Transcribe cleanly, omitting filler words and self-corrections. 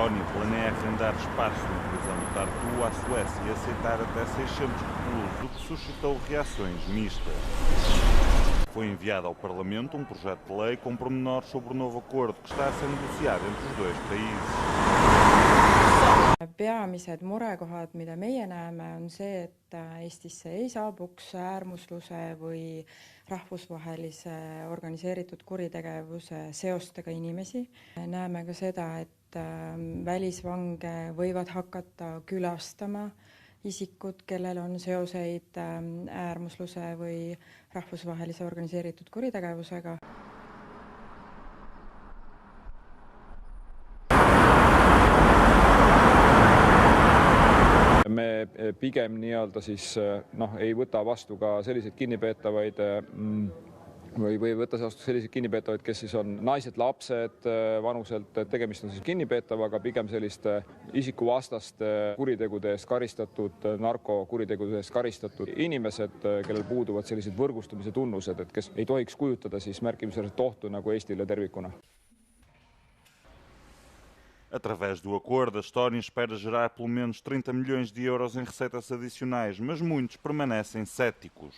Estónia planeia arrendar espaço na prisão de Tartu à Suécia e aceitar até 600 reclusos, o que suscitou reações mistas. Foi enviado ao Parlamento um projeto de lei com pormenores sobre o novo acordo que está a ser negociado entre os dois países. Peamised murekohad, mida meie näeme, on see, et Eestisse ei saabuks äärmusluse või rahvusvahelise organiseeritud kuritegevuse seostega inimesi. Näeme ka seda, et välisvange võivad hakata külastama isikud, kellel on seoseid äärmusluse või rahvusvahelise organiseeritud kuritegevusega. Me pigem ei võta vastu ka selliseid kinnipeetavaid või võtta vastu selliseid kinnipeetavaid, kes siis on naised, lapsed vanuselt, tegemist on siis kinnipeetavaga, pigem selliste isikuvastaste kuritegude eest karistatud, narkokuritegude eest karistatud inimesed, kellel puuduvad sellised võrgustumise tunnused, et kes ei tohiks kujutada siis märkimisväärset ohtu nagu Eestile tervikuna. Através do acordo, a Estónia espera gerar pelo menos 30 milhões de euros em receitas adicionais, mas muitos permanecem céticos.